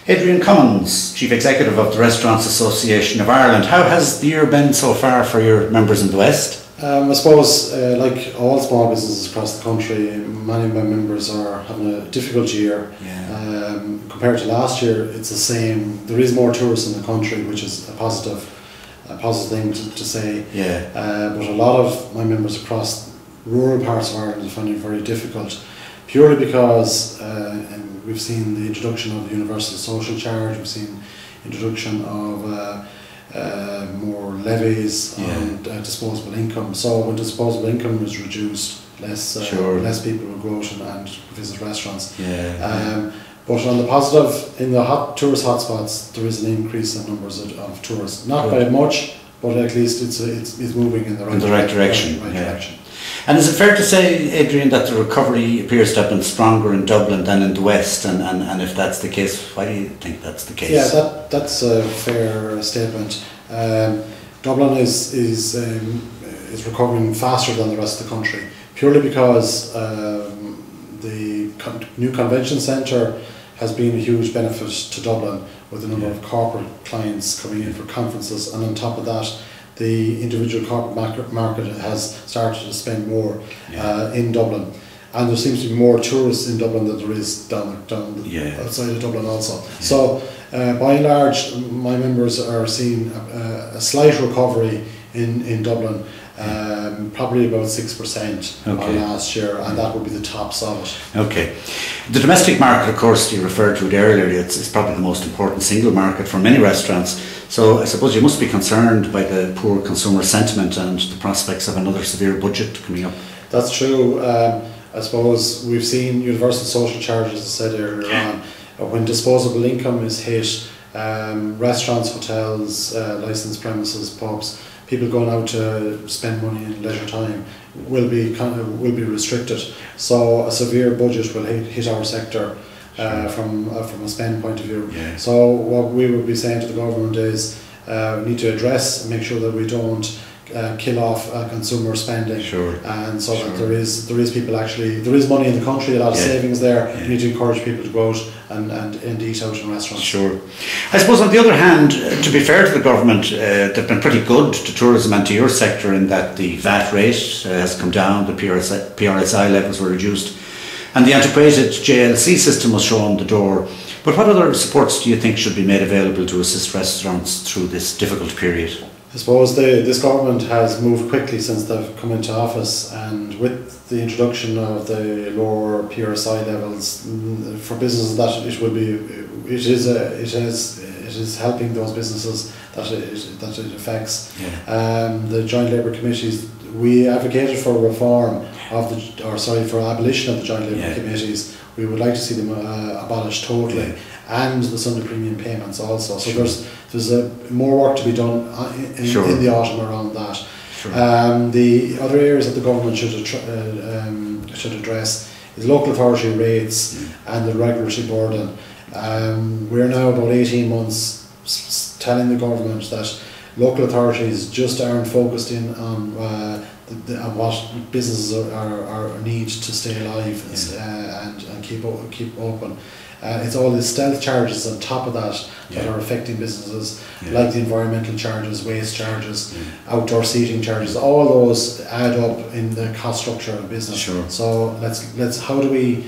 Adrian Cummins, Chief Executive of the Restaurants Association of Ireland. How has the year been so far for your members in the West? I suppose, like all small businesses across the country, many of my members are having a difficult year. Yeah. Compared to last year, it's the same. There is more tourists in the country, which is a positive thing to say. Yeah. But a lot of my members across rural parts of Ireland are finding it very difficult, purely because we've seen the introduction of the universal social charge. We've seen introduction of more levies on disposable income. So when disposable income is reduced, less people will go out and visit restaurants. Yeah. But on the positive, in the tourist hotspots, there is an increase in numbers of tourists. Not by much, but at least it's moving in the right direction. And is it fair to say, Adrian, that the recovery appears to have been stronger in Dublin than in the West? And if that's the case, why do you think that's the case? Yeah, that's a fair statement. Dublin is recovering faster than the rest of the country, purely because the new convention centre has been a huge benefit to Dublin, with the number of corporate clients coming in for conferences, and on top of that, the individual corporate market has started to spend more in Dublin, and there seems to be more tourists in Dublin than there is down outside of Dublin also. Yeah. So by and large, my members are seeing a slight recovery in Dublin, probably about 6% on last year, and that would be the tops of it. Okay. The domestic market, of course, you referred to it earlier, it's probably the most important single market for many restaurants. So I suppose you must be concerned by the poor consumer sentiment and the prospects of another severe budget coming up. That's true. I suppose we've seen universal social charges, as I said earlier on. When disposable income is hit, restaurants, hotels, licensed premises, pubs, people going out to spend money in leisure time will be restricted. So a severe budget will hit our sector from a spend point of view. Yeah. So what we would be saying to the government is we need to address and make sure that we don't kill off consumer spending, and so that there is money in the country, a lot of savings there. We need to encourage people to go out and eat out in restaurants. Sure. I suppose on the other hand, to be fair to the government, they've been pretty good to tourism and to your sector in that the VAT rate has come down, the PRSI levels were reduced, and the antiquated JLC system was shown the door. But what other supports do you think should be made available to assist restaurants through this difficult period? I suppose this government has moved quickly since they've come into office, and with the introduction of the lower PRSI levels for businesses, that it is helping those businesses that it affects. Yeah. The joint labour committees, we advocated for reform for abolition of the joint labour committees. We would like to see them abolished totally, and the Sunday premium payments also. So there's more work to be done in the autumn around that. The other areas that the government should address is local authority rates and the regulatory burden. We're now about 18 months telling the government that local authorities just aren't focused in on what businesses need to stay alive and keep open. It's all the stealth charges on top of that are affecting businesses, like the environmental charges, waste charges, outdoor seating charges. All those add up in the cost structure of business. Sure. So how do we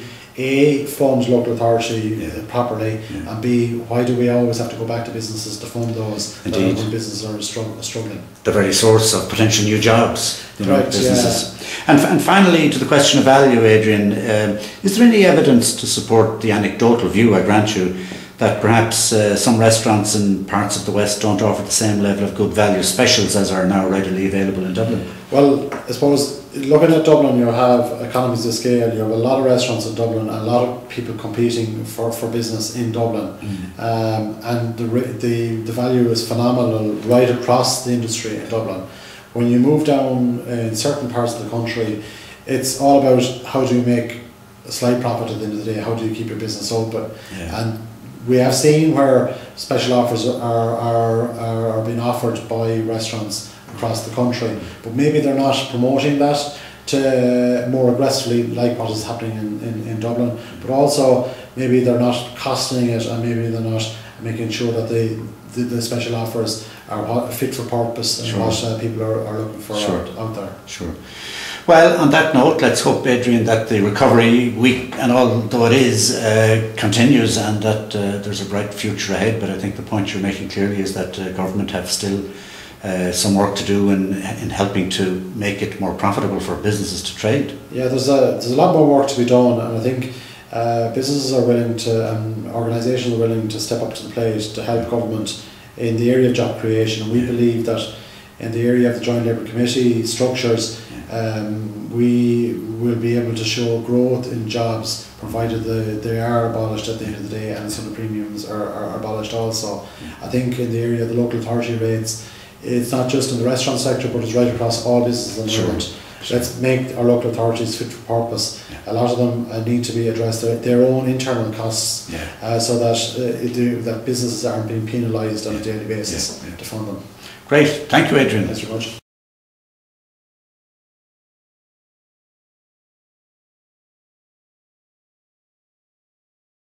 fund local authority properly, and B, why do we always have to go back to businesses to fund those when businesses are struggling? The very source of potential new jobs, businesses. And finally, to the question of value, Adrian, is there any evidence to support the anecdotal view, I grant you, that perhaps some restaurants in parts of the West don't offer the same level of good value specials as are now readily available in Dublin? Well, I suppose looking at Dublin, you have economies of scale. You have a lot of restaurants in Dublin, and a lot of people competing for business in Dublin, and the value is phenomenal right across the industry in Dublin. When you move down in certain parts of the country, it's all about how do you make a slight profit at the end of the day. How do you keep your business open? And we have seen where special offers are being offered by restaurants across the country, but maybe they're not promoting that to more aggressively like what is happening in Dublin. But also maybe they're not costing it, and maybe they're not making sure that the special offers are fit for purpose and what people are looking for out there. Sure. Well, on that note, let's hope, Adrian, that the recovery week, and although it is, continues, and that there's a bright future ahead. But I think the point you're making clearly is that government have still some work to do in helping to make it more profitable for businesses to trade. Yeah, there's a lot more work to be done, and I think businesses are willing to, organisations are willing to step up to the plate to help government in the area of job creation. And we believe that in the area of the Joint Labour Committee structures, we will be able to show growth in jobs, provided they are abolished at the end of the day, and some of the premiums are abolished also. I think in the area of the local authority rates, it's not just in the restaurant sector, but it's right across all businesses in the world. Let's make our local authorities fit for purpose. A lot of them need to be addressed their own internal costs, so that businesses aren't being penalised on a daily basis to fund them. Great, thank you, Adrian. Thanks very much.